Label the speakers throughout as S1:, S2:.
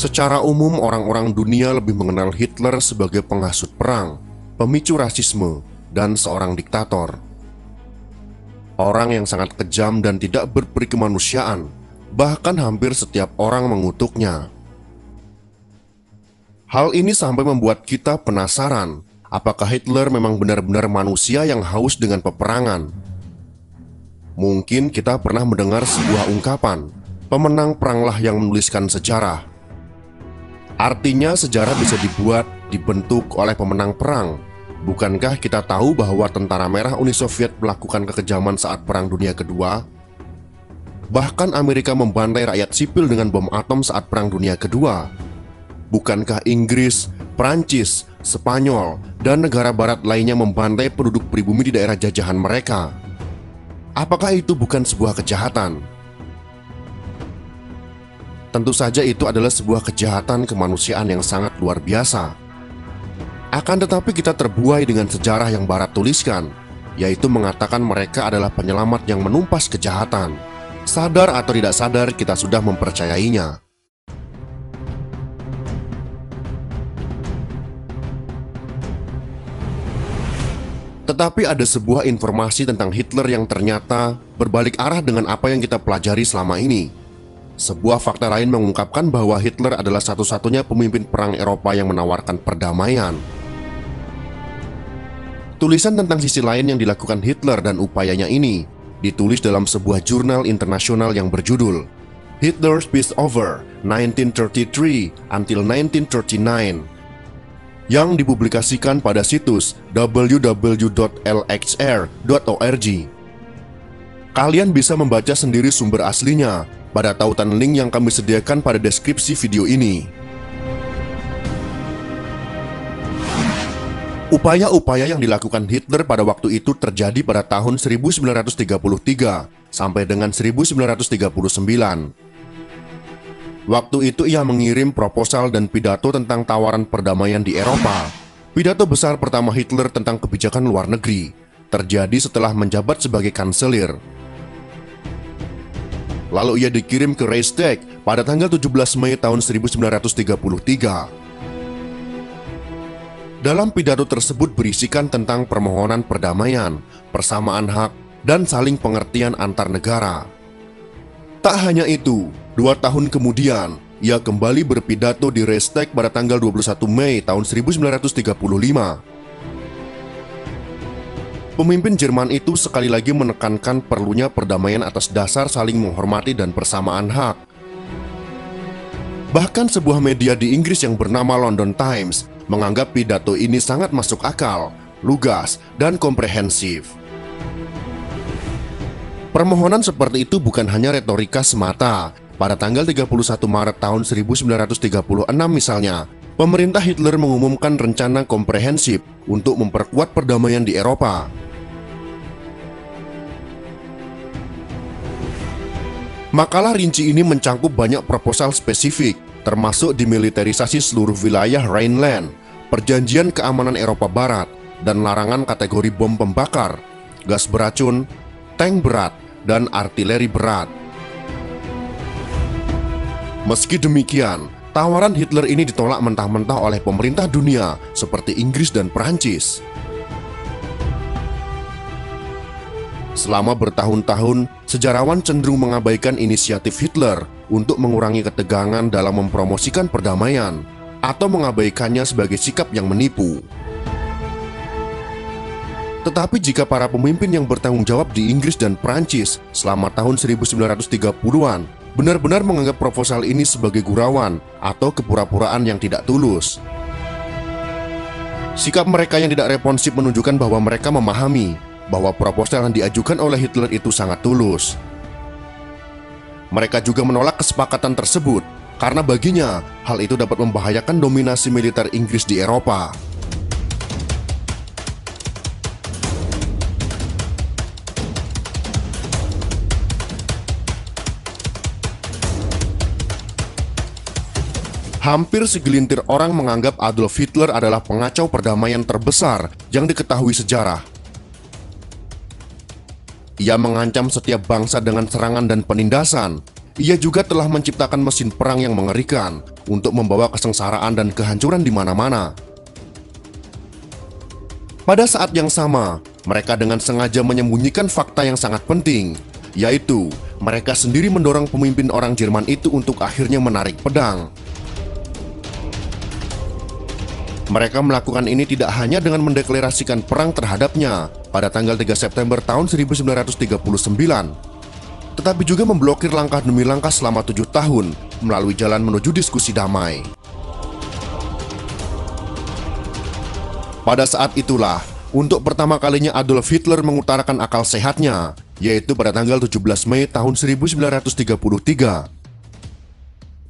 S1: Secara umum, orang-orang dunia lebih mengenal Hitler sebagai penghasut perang, pemicu rasisme, dan seorang diktator. Orang yang sangat kejam dan tidak berperi kemanusiaan, bahkan hampir setiap orang mengutuknya. Hal ini sampai membuat kita penasaran, apakah Hitler memang benar-benar manusia yang haus dengan peperangan? Mungkin kita pernah mendengar sebuah ungkapan, pemenang peranglah yang menuliskan sejarah. Artinya sejarah bisa dibuat, dibentuk oleh pemenang perang. Bukankah kita tahu bahwa tentara merah Uni Soviet melakukan kekejaman saat Perang Dunia Kedua? Bahkan Amerika membantai rakyat sipil dengan bom atom saat Perang Dunia Kedua. Bukankah Inggris, Prancis, Spanyol, dan negara barat lainnya membantai penduduk pribumi di daerah jajahan mereka? Apakah itu bukan sebuah kejahatan? Tentu saja itu adalah sebuah kejahatan kemanusiaan yang sangat luar biasa. Akan tetapi kita terbuai dengan sejarah yang Barat tuliskan, yaitu mengatakan mereka adalah penyelamat yang menumpas kejahatan. Sadar atau tidak sadar, kita sudah mempercayainya. Tetapi ada sebuah informasi tentang Hitler yang ternyata berbalik arah dengan apa yang kita pelajari selama ini. Sebuah fakta lain mengungkapkan bahwa Hitler adalah satu-satunya pemimpin perang Eropa yang menawarkan perdamaian. Tulisan tentang sisi lain yang dilakukan Hitler dan upayanya ini ditulis dalam sebuah jurnal internasional yang berjudul Hitler's Peace Over 1933 until 1939 yang dipublikasikan pada situs www.lxr.org. Kalian bisa membaca sendiri sumber aslinya pada tautan link yang kami sediakan pada deskripsi video ini. Upaya-upaya yang dilakukan Hitler pada waktu itu terjadi pada tahun 1933 sampai dengan 1939. Waktu itu ia mengirim proposal dan pidato tentang tawaran perdamaian di Eropa. Pidato besar pertama Hitler tentang kebijakan luar negeri terjadi setelah menjabat sebagai kanselir. Lalu ia dikirim ke Reichstag pada tanggal 17 Mei tahun 1933. Dalam pidato tersebut berisikan tentang permohonan perdamaian, persamaan hak, dan saling pengertian antar negara. Tak hanya itu, 2 tahun kemudian, ia kembali berpidato di Reichstag pada tanggal 21 Mei tahun 1935. Pemimpin Jerman itu sekali lagi menekankan perlunya perdamaian atas dasar saling menghormati dan persamaan hak. Bahkan sebuah media di Inggris yang bernama London Times menganggap pidato ini sangat masuk akal, lugas, dan komprehensif. Permohonan seperti itu bukan hanya retorika semata. Pada tanggal 31 Maret tahun 1936 misalnya, pemerintah Hitler mengumumkan rencana komprehensif untuk memperkuat perdamaian di Eropa. Makalah rinci ini mencangkup banyak proposal spesifik, termasuk dimiliterisasi seluruh wilayah Rhineland, perjanjian keamanan Eropa Barat, dan larangan kategori bom pembakar, gas beracun, tank berat, dan artileri berat. Meski demikian, tawaran Hitler ini ditolak mentah-mentah oleh pemerintah dunia seperti Inggris dan Perancis. Selama bertahun-tahun, sejarawan cenderung mengabaikan inisiatif Hitler untuk mengurangi ketegangan dalam mempromosikan perdamaian, atau mengabaikannya sebagai sikap yang menipu. Tetapi jika para pemimpin yang bertanggung jawab di Inggris dan Prancis selama tahun 1930-an benar-benar menganggap proposal ini sebagai gurauan atau kepura-puraan yang tidak tulus, sikap mereka yang tidak responsif menunjukkan bahwa mereka memahami bahwa proposal yang diajukan oleh Hitler itu sangat tulus. Mereka juga menolak kesepakatan tersebut karena baginya hal itu dapat membahayakan dominasi militer Inggris di Eropa. Hampir segelintir orang menganggap Adolf Hitler adalah pengacau perdamaian terbesar yang diketahui sejarah. Ia mengancam setiap bangsa dengan serangan dan penindasan. ia juga telah menciptakan mesin perang yang mengerikan untuk membawa kesengsaraan dan kehancuran di mana-mana. Pada saat yang sama, mereka dengan sengaja menyembunyikan fakta yang sangat penting, yaitu mereka sendiri mendorong pemimpin orang Jerman itu untuk akhirnya menarik pedang. Mereka melakukan ini tidak hanya dengan mendeklarasikan perang terhadapnya pada tanggal 3 September tahun 1939, tetapi juga memblokir langkah demi langkah selama 7 tahun melalui jalan menuju diskusi damai. Pada saat itulah, untuk pertama kalinya Adolf Hitler mengutarakan akal sehatnya, yaitu pada tanggal 17 Mei tahun 1933.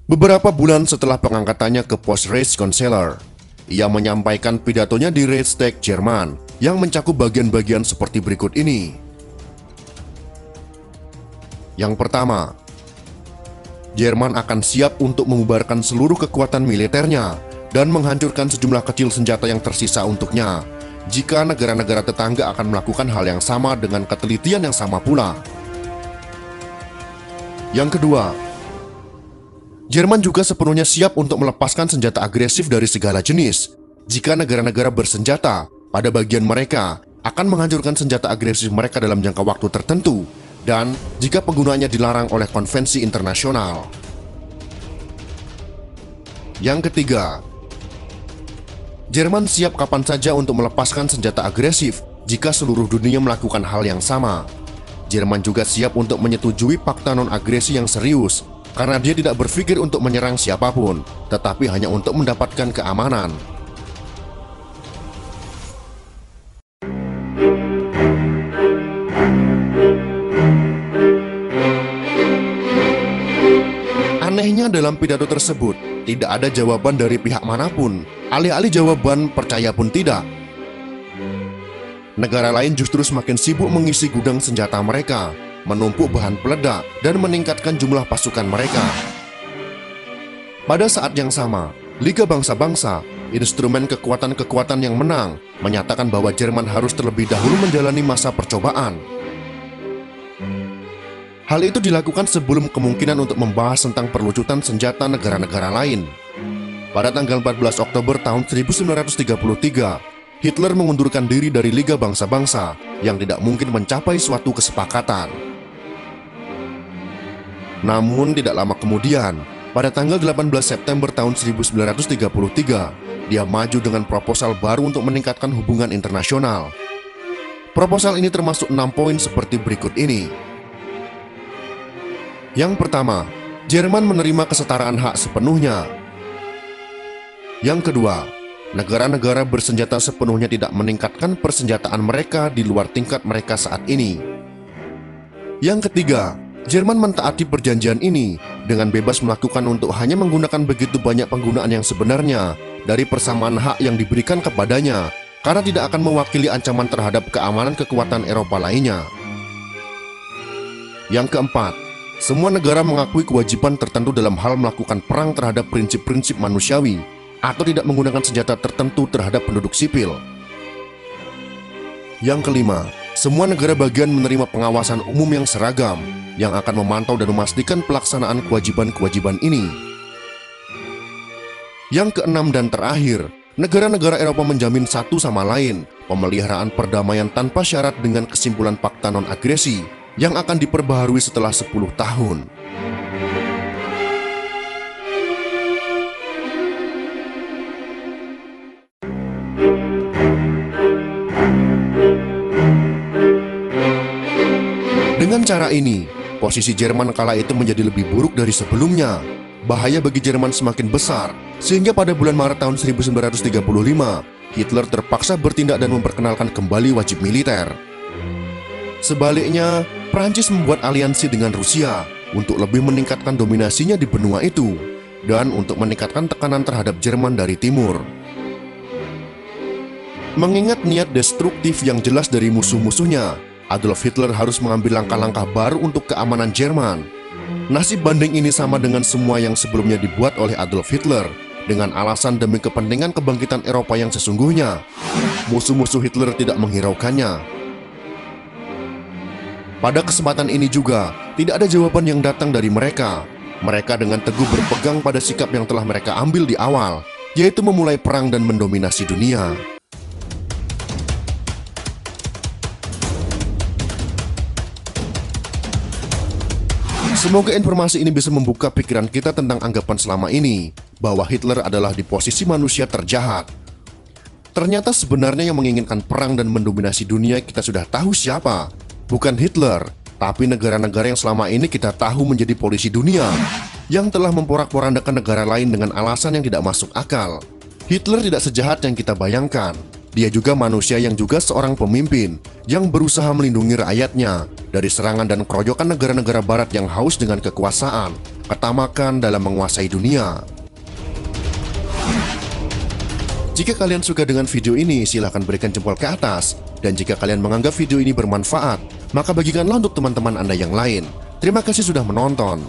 S1: Beberapa bulan setelah pengangkatannya ke pos Reichskanzler, ia menyampaikan pidatonya di Reichstag, Jerman, yang mencakup bagian-bagian seperti berikut ini. Yang pertama, Jerman akan siap untuk membubarkan seluruh kekuatan militernya dan menghancurkan sejumlah kecil senjata yang tersisa untuknya, jika negara-negara tetangga akan melakukan hal yang sama dengan ketelitian yang sama pula. Yang kedua, Jerman juga sepenuhnya siap untuk melepaskan senjata agresif dari segala jenis jika negara-negara bersenjata pada bagian mereka akan menghancurkan senjata agresif mereka dalam jangka waktu tertentu dan jika penggunaannya dilarang oleh konvensi internasional. Yang ketiga, Jerman siap kapan saja untuk melepaskan senjata agresif jika seluruh dunia melakukan hal yang sama. Jerman juga siap untuk menyetujui fakta non-agresi yang serius karena dia tidak berpikir untuk menyerang siapapun, tetapi hanya untuk mendapatkan keamanan. Anehnya dalam pidato tersebut, tidak ada jawaban dari pihak manapun, alih-alih jawaban percaya pun tidak. Negara lain justru semakin sibuk mengisi gudang senjata mereka, menumpuk bahan peledak, dan meningkatkan jumlah pasukan mereka. Pada saat yang sama, Liga Bangsa-Bangsa, instrumen kekuatan-kekuatan yang menang, menyatakan bahwa Jerman harus terlebih dahulu menjalani masa percobaan. Hal itu dilakukan sebelum kemungkinan untuk membahas tentang perlucutan senjata negara-negara lain. Pada tanggal 14 Oktober tahun 1933, Hitler mengundurkan diri dari Liga Bangsa-Bangsa yang tidak mungkin mencapai suatu kesepakatan. Namun tidak lama kemudian, pada tanggal 18 September tahun 1933, dia maju dengan proposal baru untuk meningkatkan hubungan internasional. Proposal ini termasuk 6 poin seperti berikut ini. Yang pertama, Jerman menerima kesetaraan hak sepenuhnya. Yang kedua, negara-negara bersenjata sepenuhnya tidak meningkatkan persenjataan mereka di luar tingkat mereka saat ini. Yang ketiga, Jerman mentaati perjanjian ini dengan bebas melakukan untuk hanya menggunakan begitu banyak penggunaan yang sebenarnya dari persamaan hak yang diberikan kepadanya, karena tidak akan mewakili ancaman terhadap keamanan kekuatan Eropa lainnya. Yang keempat, semua negara mengakui kewajiban tertentu dalam hal melakukan perang terhadap prinsip-prinsip manusiawi atau tidak menggunakan senjata tertentu terhadap penduduk sipil. Yang kelima, semua negara bagian menerima pengawasan umum yang seragam yang akan memantau dan memastikan pelaksanaan kewajiban-kewajiban ini. Yang keenam dan terakhir, negara-negara Eropa menjamin satu sama lain pemeliharaan perdamaian tanpa syarat dengan kesimpulan fakta non-agresi yang akan diperbaharui setelah 10 tahun. Dengan cara ini, posisi Jerman kala itu menjadi lebih buruk dari sebelumnya. Bahaya bagi Jerman semakin besar, sehingga pada bulan Maret tahun 1935, Hitler terpaksa bertindak dan memperkenalkan kembali wajib militer. Sebaliknya, Prancis membuat aliansi dengan Rusia untuk lebih meningkatkan dominasinya di benua itu, dan untuk meningkatkan tekanan terhadap Jerman dari timur. Mengingat niat destruktif yang jelas dari musuh-musuhnya, Adolf Hitler harus mengambil langkah-langkah baru untuk keamanan Jerman. Nasib banding ini sama dengan semua yang sebelumnya dibuat oleh Adolf Hitler, dengan alasan demi kepentingan kebangkitan Eropa yang sesungguhnya. Musuh-musuh Hitler tidak menghiraukannya. Pada kesempatan ini juga, tidak ada jawaban yang datang dari mereka. Mereka dengan teguh berpegang pada sikap yang telah mereka ambil di awal, yaitu memulai perang dan mendominasi dunia. Semoga informasi ini bisa membuka pikiran kita tentang anggapan selama ini, bahwa Hitler adalah di posisi manusia terjahat. Ternyata sebenarnya yang menginginkan perang dan mendominasi dunia kita sudah tahu siapa. Bukan Hitler, tapi negara-negara yang selama ini kita tahu menjadi polisi dunia, yang telah memporak-porandakan negara lain dengan alasan yang tidak masuk akal. Hitler tidak sejahat yang kita bayangkan. Dia juga manusia yang juga seorang pemimpin yang berusaha melindungi rakyatnya dari serangan dan keroyokan negara-negara barat yang haus dengan kekuasaan, ketamakan dalam menguasai dunia. Jika kalian suka dengan video ini, silahkan berikan jempol ke atas. Dan jika kalian menganggap video ini bermanfaat, maka bagikanlah untuk teman-teman Anda yang lain. Terima kasih sudah menonton.